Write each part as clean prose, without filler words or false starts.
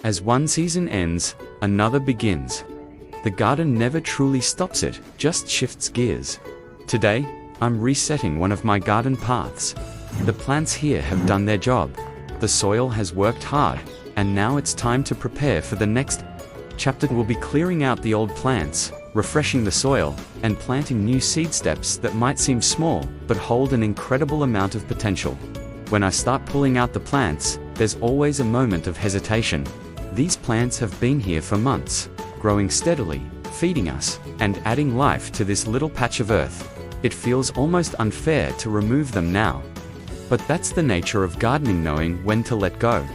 As one season ends, another begins. The garden never truly stops, it just shifts gears. Today, I'm resetting one of my garden paths. The plants here have done their job. The soil has worked hard, and now it's time to prepare for the next. Chapton will be clearing out the old plants, refreshing the soil, and planting new seed steps that might seem small, but hold an incredible amount of potential. When I start pulling out the plants, there's always a moment of hesitation. These plants have been here for months, growing steadily, feeding us, and adding life to this little patch of earth. It feels almost unfair to remove them now. But that's the nature of gardening, knowing when to let go.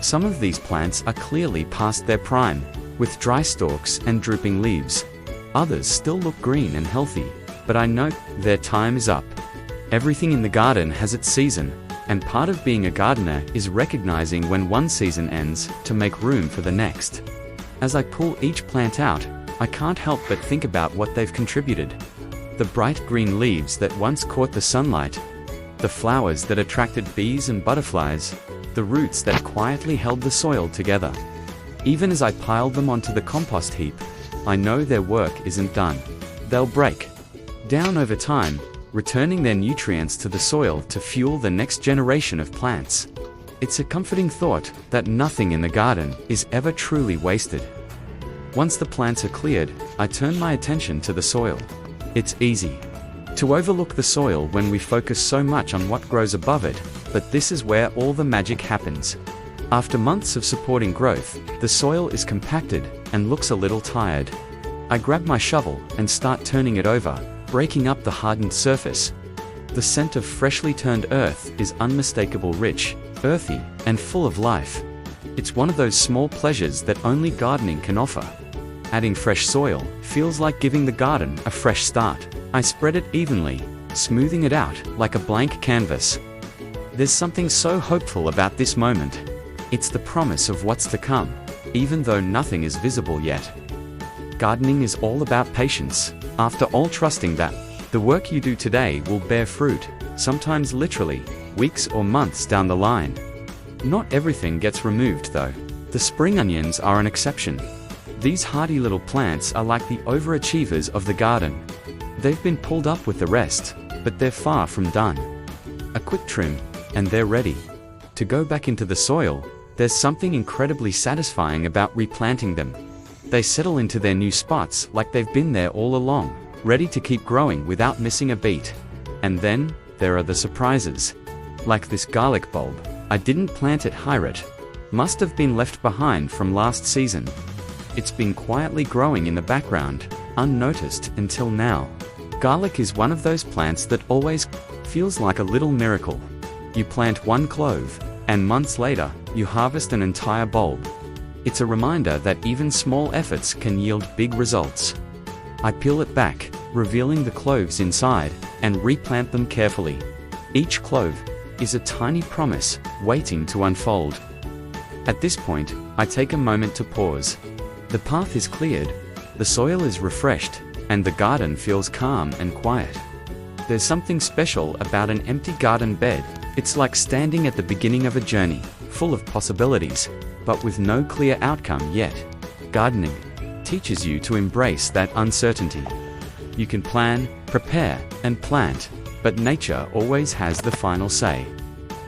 Some of these plants are clearly past their prime, with dry stalks and drooping leaves. Others still look green and healthy, but I know their time is up. Everything in the garden has its season, and part of being a gardener is recognizing when one season ends to make room for the next. As I pull each plant out, I can't help but think about what they've contributed. The bright green leaves that once caught the sunlight, the flowers that attracted bees and butterflies, the roots that quietly held the soil together. Even as I piled them onto the compost heap, I know their work isn't done. They'll break down over time, returning their nutrients to the soil to fuel the next generation of plants. It's a comforting thought that nothing in the garden is ever truly wasted. Once the plants are cleared, I turn my attention to the soil. It's easy to overlook the soil when we focus so much on what grows above it, but this is where all the magic happens. After months of supporting growth, the soil is compacted and looks a little tired. I grab my shovel and start turning it over, breaking up the hardened surface. The scent of freshly turned earth is unmistakable, rich, earthy, and full of life. It's one of those small pleasures that only gardening can offer. Adding fresh soil feels like giving the garden a fresh start. I spread it evenly, smoothing it out like a blank canvas. There's something so hopeful about this moment. It's the promise of what's to come, even though nothing is visible yet. Gardening is all about patience, after all, trusting that the work you do today will bear fruit, sometimes literally, weeks or months down the line. Not everything gets removed though. The spring onions are an exception. These hardy little plants are like the overachievers of the garden. They've been pulled up with the rest, but they're far from done. A quick trim, and they're ready to go back into the soil. There's something incredibly satisfying about replanting them. They settle into their new spots like they've been there all along, ready to keep growing without missing a beat. And then, there are the surprises. Like this garlic bulb. I didn't plant it higher. Must have been left behind from last season. It's been quietly growing in the background, unnoticed until now. Garlic is one of those plants that always feels like a little miracle. You plant one clove, and months later, you harvest an entire bulb. It's a reminder that even small efforts can yield big results. I peel it back, revealing the cloves inside, and replant them carefully. Each clove is a tiny promise, waiting to unfold. At this point, I take a moment to pause. The path is cleared, the soil is refreshed, and the garden feels calm and quiet. There's something special about an empty garden bed. It's like standing at the beginning of a journey, full of possibilities, but with no clear outcome yet. Gardening teaches you to embrace that uncertainty. You can plan, prepare, and plant, but nature always has the final say.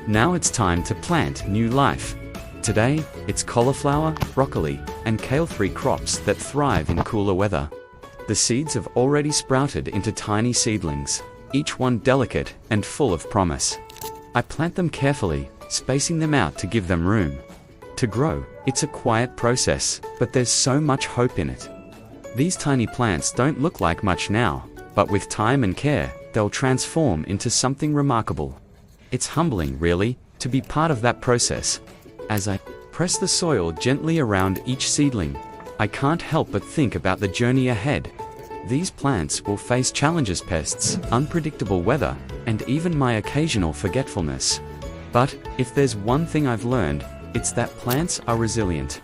Now it's time to plant new life. Today, it's cauliflower, broccoli, and kale, 3 crops that thrive in cooler weather. The seeds have already sprouted into tiny seedlings, each one delicate and full of promise. I plant them carefully, spacing them out to give them room to grow. It's a quiet process, but there's so much hope in it. These tiny plants don't look like much now, but with time and care, they'll transform into something remarkable. It's humbling, really, to be part of that process. As I press the soil gently around each seedling, I can't help but think about the journey ahead. These plants will face challenges, pests, unpredictable weather, and even my occasional forgetfulness. But if there's one thing I've learned, it's that plants are resilient.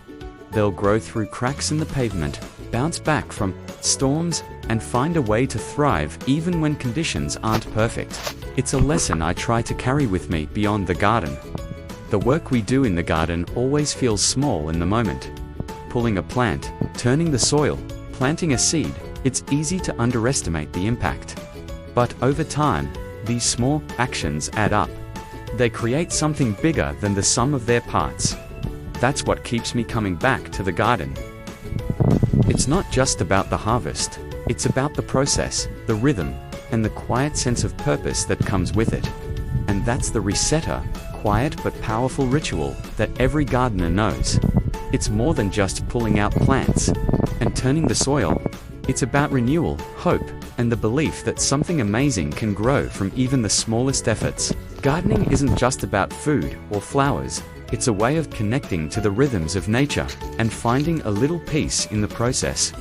They'll grow through cracks in the pavement, bounce back from storms, and find a way to thrive even when conditions aren't perfect. It's a lesson I try to carry with me beyond the garden. The work we do in the garden always feels small in the moment. Pulling a plant, turning the soil, planting a seed, it's easy to underestimate the impact. But over time, these small actions add up. They create something bigger than the sum of their parts. That's what keeps me coming back to the garden. It's not just about the harvest, it's about the process, the rhythm, and the quiet sense of purpose that comes with it. And that's the resetter, quiet but powerful ritual that every gardener knows. It's more than just pulling out plants and turning the soil. It's about renewal, hope, and the belief that something amazing can grow from even the smallest efforts. Gardening isn't just about food or flowers, it's a way of connecting to the rhythms of nature and finding a little peace in the process.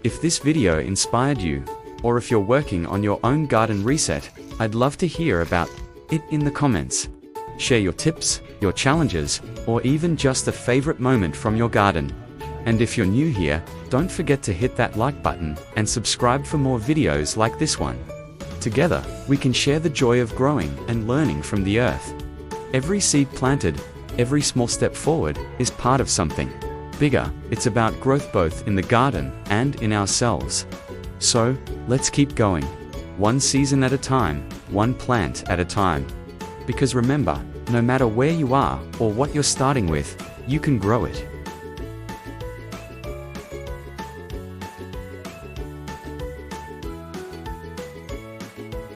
If this video inspired you, or if you're working on your own garden reset, I'd love to hear about it in the comments. Share your tips, your challenges, or even just a favorite moment from your garden. And if you're new here, don't forget to hit that like button and subscribe for more videos like this one. Together, we can share the joy of growing and learning from the earth. Every seed planted, every small step forward, is part of something bigger. It's about growth both in the garden and in ourselves. So, let's keep going. One season at a time, one plant at a time. Because remember, no matter where you are or what you're starting with, you can grow it.